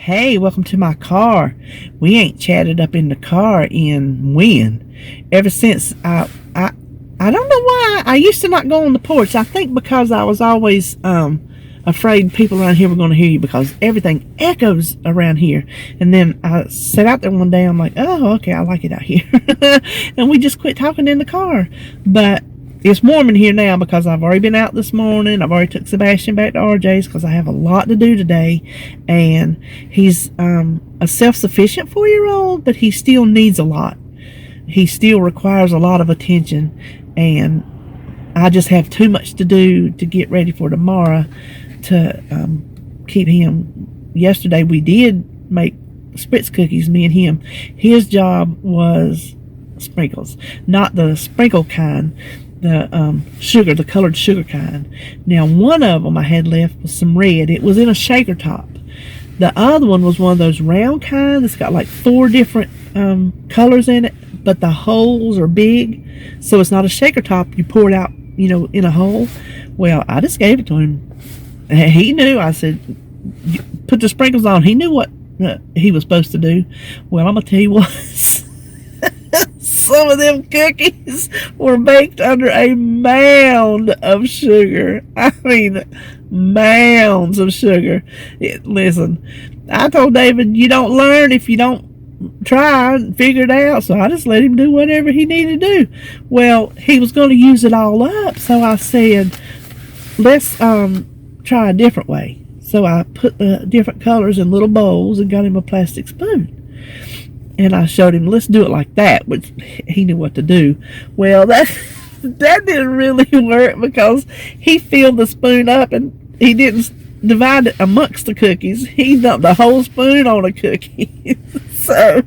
Hey, welcome to my car. We ain't chatted up in the car in when? Ever since I don't know why. I used to not go on the porch. I think because I was always afraid people around here were going to hear you because everything echoes around here. And then I sat out there one day. I'm like, oh, okay, I like it out here. And we just quit talking in the car. But it's warm in here now because I've already been out this morning. I've already took Sebastian back to RJ's because I have a lot to do today. And he's a self-sufficient 4-year-old, but he still needs a lot. He still requires a lot of attention. And I just have too much to do to get ready for tomorrow to keep him. Yesterday we did make Spritz cookies, me and him. His job was sprinkles, not the sprinkle kind, the sugar, the colored sugar kind. Now one of them I had left was some red. It was in a shaker top. The other one was one of those round kind that's got like 4 different colors in it, but the holes are big, so it's not a shaker top. You pour it out, in a hole. Well, I just gave it to him. He knew. I said, put the sprinkles on. He knew what he was supposed to do. Well, I'm gonna tell you what. Some of them cookies were baked under a mound of sugar. I mean, mounds of sugar. Listen, I told David, you don't learn if you don't try and figure it out. So I just let him do whatever he needed to do. Well, he was going to use it all up. So I said, let's try a different way. So I put the different colors in little bowls and got him a plastic spoon. And I showed him, let's do it like that, which he knew what to do. Well, that didn't really work because he filled the spoon up and he didn't divide it amongst the cookies. He dumped the whole spoon on a cookie. So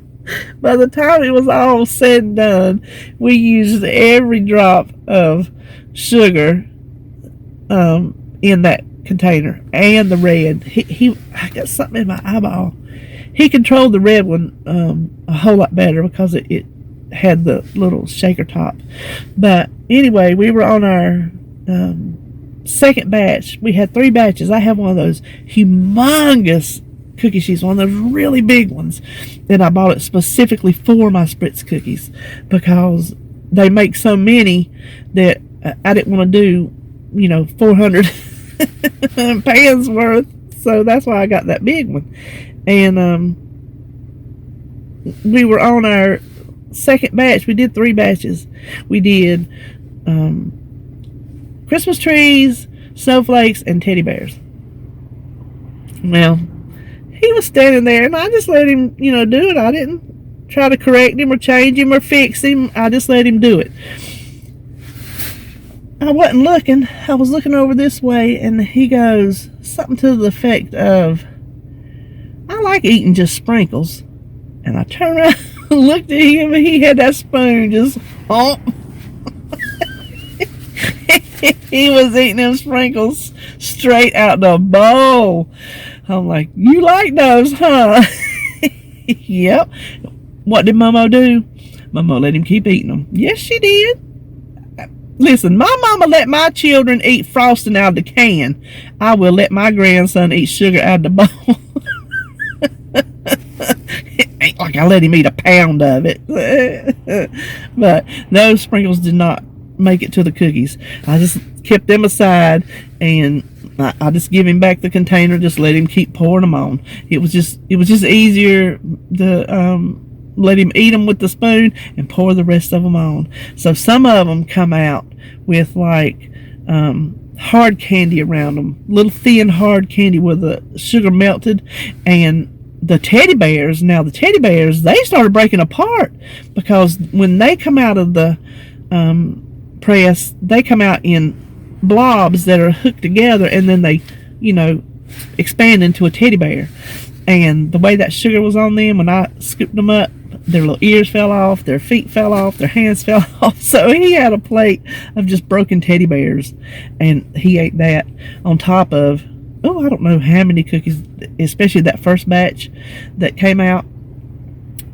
by the time it was all said and done, we used every drop of sugar in that container and the red. I got something in my eyeball. He controlled the red one a whole lot better because it had the little shaker top. But anyway, we were on our second batch. We had 3 batches. I have one of those humongous cookie sheets, one of those really big ones. And I bought it specifically for my Spritz cookies because they make so many that I didn't want to do, 400 pans worth. So that's why I got that big one. And we were on our second batch. We did 3 batches. We did Christmas trees, snowflakes, and teddy bears. Well, he was standing there, and I just let him, do it. I didn't try to correct him or change him or fix him. I just let him do it. I wasn't looking. I was looking over this way, and he goes something to the effect of, I like eating just sprinkles. And I turned around and looked at him, and he had that spoon just he was eating them sprinkles straight out the bowl. I'm like, you like those, huh? Yep. What did Momo do? Momo let him keep eating them. Yes, she did. Listen, my mama let my children eat frosting out of the can. I will let my grandson eat sugar out of the bowl. It ain't like I let him eat a pound of it. But those sprinkles did not make it to the cookies. I just kept them aside, and I just give him back the container, just let him keep pouring them on. It was just easier to let him eat them with the spoon and pour the rest of them on. So some of them come out with like hard candy around them, little thin hard candy where the sugar melted. And the teddy bears, they started breaking apart because when they come out of the press, they come out in blobs that are hooked together, and then they, expand into a teddy bear. And the way that sugar was on them, when I scooped them up, their little ears fell off, their feet fell off, their hands fell off. So he had a plate of just broken teddy bears, and he ate that on top of, I don't know how many cookies, especially that first batch that came out.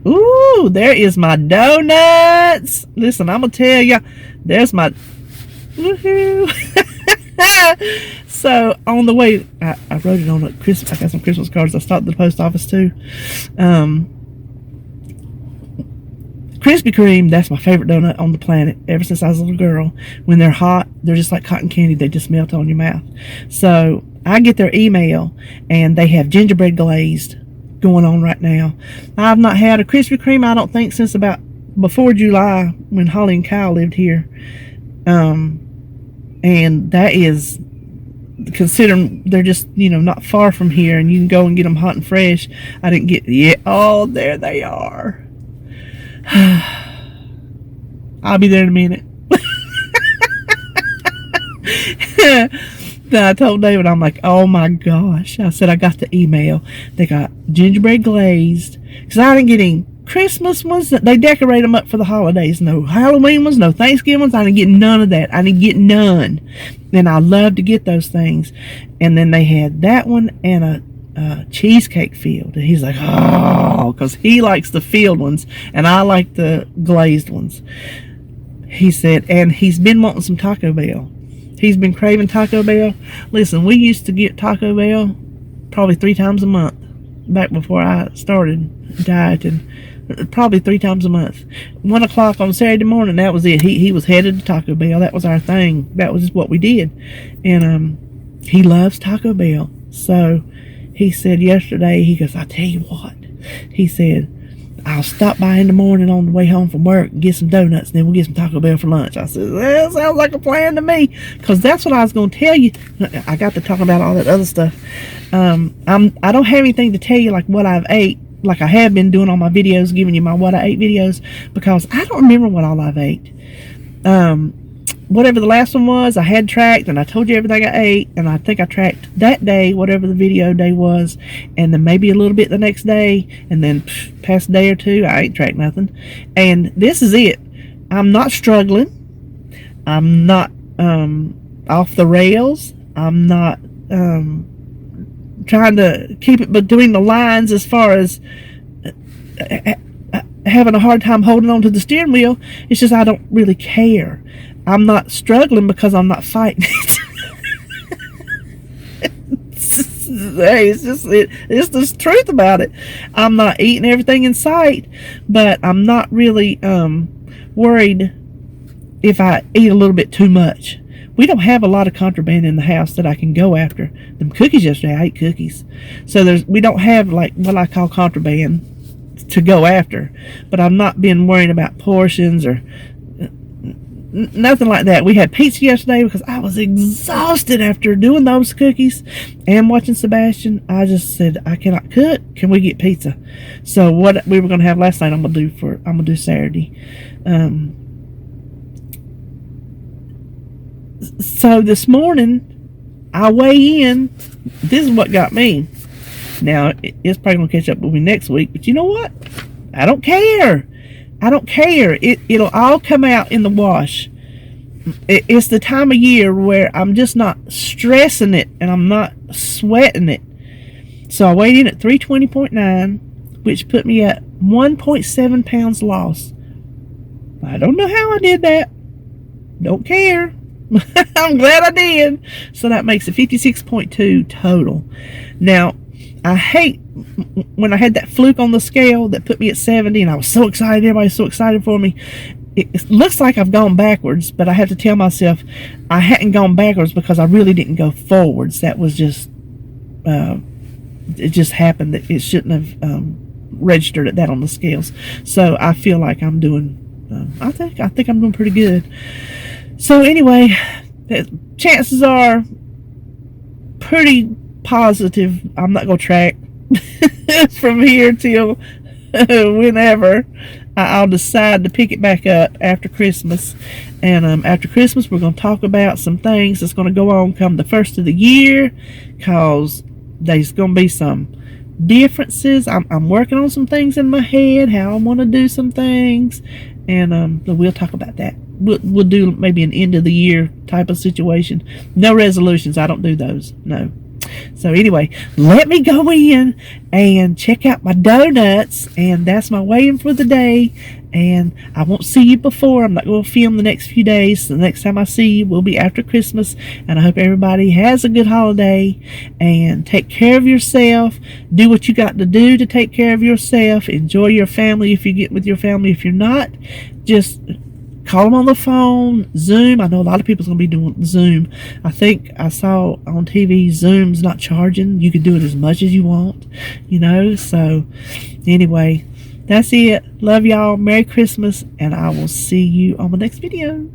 Ooh, there is my donuts. Listen, I'm going to tell you, there's my, woohoo. So on the way, I wrote it on a Christmas. I got some Christmas cards. I stopped at the post office too. Krispy Kreme, that's my favorite donut on the planet ever since I was a little girl. When they're hot, they're just like cotton candy. They just melt on your mouth. So I get their email, and they have gingerbread glazed going on right now. I've not had a Krispy Kreme, I don't think, since about before July when Holly and Kyle lived here. And that is, considering they're just, not far from here, and you can go and get them hot and fresh. I didn't get, oh, there they are. I'll be there in a minute. Then I told David, I'm like, oh my gosh. I said, I got the email. They got gingerbread glazed. Because I didn't get any Christmas ones. They decorate them up for the holidays. No Halloween ones, no Thanksgiving ones. I didn't get none of that. I didn't get none. And I love to get those things. And then they had that one and a cheesecake filled. And he's like, oh, because he likes the filled ones and I like the glazed ones. He said, and he's been wanting some Taco Bell. He's been craving Taco Bell. Listen, we used to get Taco Bell probably 3 times a month back before I started dieting. Probably 3 times a month. 1 o'clock on Saturday morning, that was it. He was headed to Taco Bell. That was our thing. That was just what we did. And he loves Taco Bell. So he said yesterday, he goes, I tell you what. He said, I'll stop by in the morning on the way home from work and get some donuts, and then we'll get some Taco Bell for lunch. I said, that sounds like a plan to me, because that's what I was going to tell you. I got to talk about all that other stuff. I don't have anything to tell you like what I've ate, like I have been doing on my videos, giving you my what I ate videos, because I don't remember what all I've ate. Whatever the last one was, I had tracked, and I told you everything I ate, and I think I tracked that day, whatever the video day was, and then maybe a little bit the next day, and then past a day or two, I ain't tracked nothing. And this is it. I'm not struggling. I'm not off the rails. I'm not trying to keep it between the lines as far as having a hard time holding on to the steering wheel. It's just I don't really care. I'm not struggling because I'm not fighting it. Hey, it's the truth about it. I'm not eating everything in sight, but I'm not really worried if I eat a little bit too much. We don't have a lot of contraband in the house that I can go after. Them cookies yesterday, I ate cookies. So we don't have like what I call contraband to go after. But I've not been worrying about portions or nothing like that. We had pizza yesterday because I was exhausted after doing those cookies and watching Sebastian. I just said, I cannot cook. Can we get pizza? So what we were going to have last night, I'm gonna do Saturday. So this morning I weigh in. This is what got me. Now it's probably gonna catch up with me next week, but you know what? I don't care. It'll all come out in the wash. It's the time of year where I'm just not stressing it and I'm not sweating it. So I weighed in at 320.9, which put me at 1.7 pounds loss. I don't know how I did that. Don't care. I'm glad I did. So that makes it 56.2 total. Now, I hate when I had that fluke on the scale that put me at 70, and I was so excited. Everybody's so excited for me. It looks like I've gone backwards, but I have to tell myself I hadn't gone backwards because I really didn't go forwards. That was just, it just happened that it shouldn't have registered at that on the scales. So I feel like I'm doing, I think I'm doing pretty good. So anyway, chances are pretty positive I'm not going to track from here till whenever. I'll decide to pick it back up after Christmas. And after Christmas, we're going to talk about some things that's going to go on come the first of the year, because there's going to be some differences. I'm working on some things in my head, how I want to do some things, and we'll talk about that. We'll do maybe an end of the year type of situation. No resolutions. I don't do those. No. So anyway, let me go in and check out my donuts, and that's my weighing for the day. And I won't see you before. I'm not going to film the next few days. The next time I see you will be after Christmas. And I hope everybody has a good holiday, and take care of yourself. Do what you got to do to take care of yourself. Enjoy your family if you get with your family. If you're not, just call them on the phone, Zoom. I know a lot of people's going to be doing Zoom. I think I saw on TV Zoom's not charging. You can do it as much as you want, So anyway, that's it. Love y'all. Merry Christmas, and I will see you on the next video.